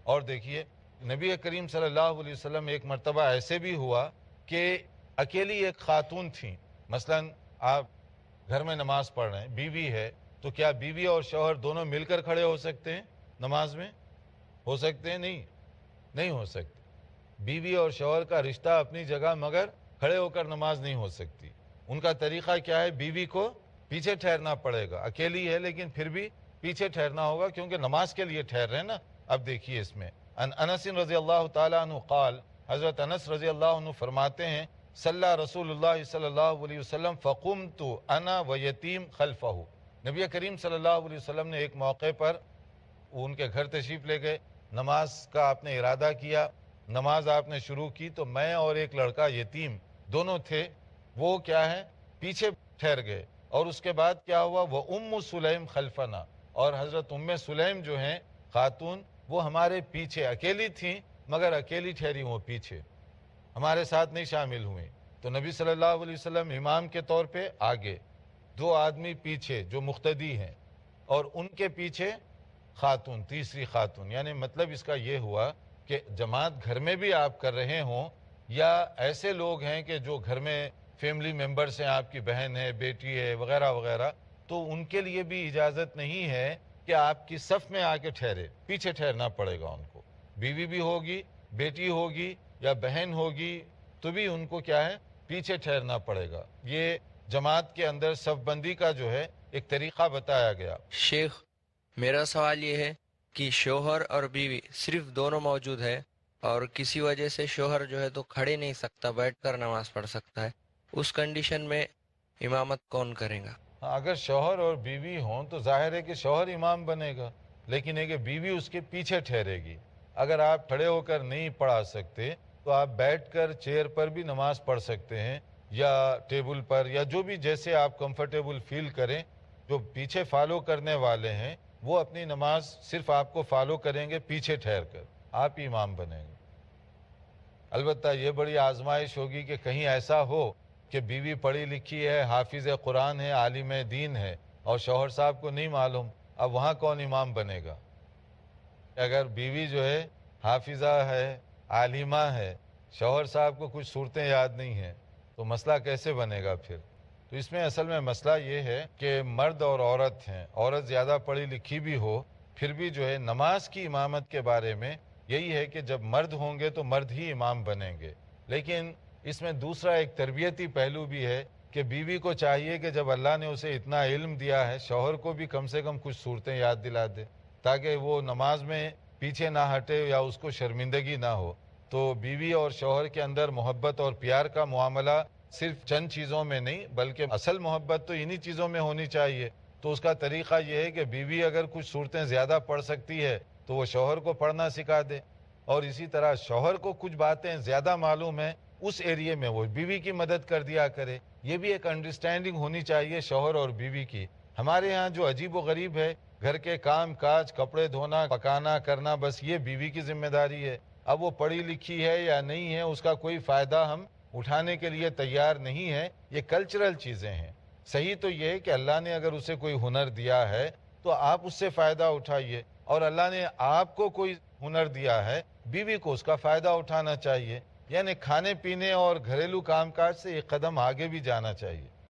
اور دیکھیے نبی کریم صلی اللہ علیہ وسلم ایک مرتبہ ایسے بھی ہوا کہ اکیلی ایک خاتون تھیں، مثلا آپ گھر میں نماز پڑھ رہے ہیں، بیوی ہے، تو کیا بیوی اور شوہر دونوں مل کر کھڑے ہو سکتے ہیں نماز میں؟ ہو سکتے ہیں؟ نہیں ہو سکتے۔ بیوی اور شوہر کا رشتہ اپنی جگہ، مگر کھڑے ہو کر نماز نہیں ہو سکتی۔ ان کا طریقہ کیا ہے؟ بیوی کو پیچھے ٹھہرنا پڑے گا، اکیلی ہے لیکن پھر بھی پیچھے ٹھہرنا ہوگا کیونکہ نماز کے لیے ٹھہر رہے ہیں نا۔ اب دیکھیے اس میں انس رضی اللہ تعالیٰ عنہ قال، حضرت انس رضی اللہ عنہ فرماتے ہیں صلی رسول اللہ صلی اللہ علیہ وسلم فقمت انا و یتیم خلفہ، نبی کریم صلی اللہ علیہ وسلم نے ایک موقع پر ان کے گھر تشریف لے گئے، نماز کا آپ نے ارادہ کیا، نماز آپ نے شروع کی تو میں اور ایک لڑکا یتیم دونوں تھے، وہ کیا ہے پیچھے ٹھہر گئے، اور اس کے بعد کیا ہوا؟ وہ ام سلیم خلفنا، اور حضرت ام سلیم جو ہیں خاتون، وہ ہمارے پیچھے اکیلی تھیں، مگر اکیلی ٹھہری وہ پیچھے، ہمارے ساتھ نہیں شامل ہوئیں۔ تو نبی صلی اللہ علیہ وسلم امام کے طور پہ آگے، دو آدمی پیچھے جو مقتدی ہیں، اور ان کے پیچھے خاتون، تیسری خاتون۔ یعنی مطلب اس کا یہ ہوا کہ جماعت گھر میں بھی آپ کر رہے ہوں، یا ایسے لوگ ہیں کہ جو گھر میں فیملی ممبرز ہیں، آپ کی بہن ہے، بیٹی ہے، وغیرہ وغیرہ، تو ان کے لیے بھی اجازت نہیں ہے کہ آپ کی صف میں آ کے ٹھہرے، پیچھے ٹھہرنا پڑے گا ان کو۔ بیوی بھی ہوگی، بیٹی ہوگی یا بہن ہوگی تو بھی ان کو کیا ہے؟ پیچھے ٹھہرنا پڑے گا۔ یہ جماعت کے اندر صف بندی کا جو ہے ایک طریقہ بتایا گیا۔ شیخ، میرا سوال یہ ہے کہ شوہر اور بیوی صرف دونوں موجود ہے اور کسی وجہ سے شوہر جو ہے تو کھڑے نہیں سکتا، بیٹھ کر نماز پڑھ سکتا ہے، اس کنڈیشن میں امامت کون کرے گا؟ اگر شوہر اور بیوی ہوں تو ظاہر ہے کہ شوہر امام بنے گا، لیکن ہے کہ بیوی اس کے پیچھے ٹھہرے گی۔ اگر آپ کھڑے ہو کر نہیں پڑھا سکتے تو آپ بیٹھ کر چیئر پر بھی نماز پڑھ سکتے ہیں، یا ٹیبل پر، یا جو بھی جیسے آپ کمفرٹیبل فیل کریں۔ جو پیچھے فالو کرنے والے ہیں وہ اپنی نماز صرف آپ کو فالو کریں گے پیچھے ٹھہر کر، آپ ہی امام بنیں گے۔ البتہ یہ بڑی آزمائش ہوگی کہ کہیں ایسا ہو کہ بیوی پڑھی لکھی ہے، حافظ قرآن ہے، عالم دین ہے، اور شوہر صاحب کو نہیں معلوم، اب وہاں کون امام بنے گا؟ اگر بیوی جو ہے حافظہ ہے، عالمہ ہے، شوہر صاحب کو کچھ صورتیں یاد نہیں ہیں، تو مسئلہ کیسے بنے گا پھر؟ تو اس میں اصل میں مسئلہ یہ ہے کہ مرد اور عورت ہیں، عورت زیادہ پڑھی لکھی بھی ہو پھر بھی جو ہے نماز کی امامت کے بارے میں یہی ہے کہ جب مرد ہوں گے تو مرد ہی امام بنیں گے۔ لیکن اس میں دوسرا ایک تربیتی پہلو بھی ہے کہ بیوی کو چاہیے کہ جب اللہ نے اسے اتنا علم دیا ہے، شوہر کو بھی کم سے کم کچھ صورتیں یاد دلا دے تاکہ وہ نماز میں پیچھے نہ ہٹے یا اس کو شرمندگی نہ ہو۔ تو بیوی اور شوہر کے اندر محبت اور پیار کا معاملہ صرف چند چیزوں میں نہیں بلکہ اصل محبت تو انہی چیزوں میں ہونی چاہیے۔ تو اس کا طریقہ یہ ہے کہ بیوی اگر کچھ صورتیں زیادہ پڑھ سکتی ہے تو وہ شوہر کو پڑھنا سکھا دے، اور اسی طرح شوہر کو کچھ باتیں زیادہ معلوم ہیں اس ایریے میں وہ بیوی کی مدد کر دیا کرے۔ یہ بھی ایک انڈرسٹینڈنگ ہونی چاہیے شوہر اور بیوی کی۔ ہمارے ہاں جو عجیب و غریب ہے، گھر کے کام کاج، کپڑے دھونا، پکانا کرنا، بس یہ بیوی کی ذمہ داری ہے۔ اب وہ پڑھی لکھی ہے یا نہیں ہے اس کا کوئی فائدہ ہم اٹھانے کے لیے تیار نہیں ہے۔ یہ کلچرل چیزیں ہیں۔ صحیح تو یہ ہے کہ اللہ نے اگر اسے کوئی ہنر دیا ہے تو آپ اس سے فائدہ اٹھائیے، اور اللہ نے آپ کو کوئی ہنر دیا ہے، بیوی کو اس کا فائدہ اٹھانا چاہیے۔ یعنی کھانے پینے اور گھریلو کام کاج سے ایک قدم آگے بھی جانا چاہیے۔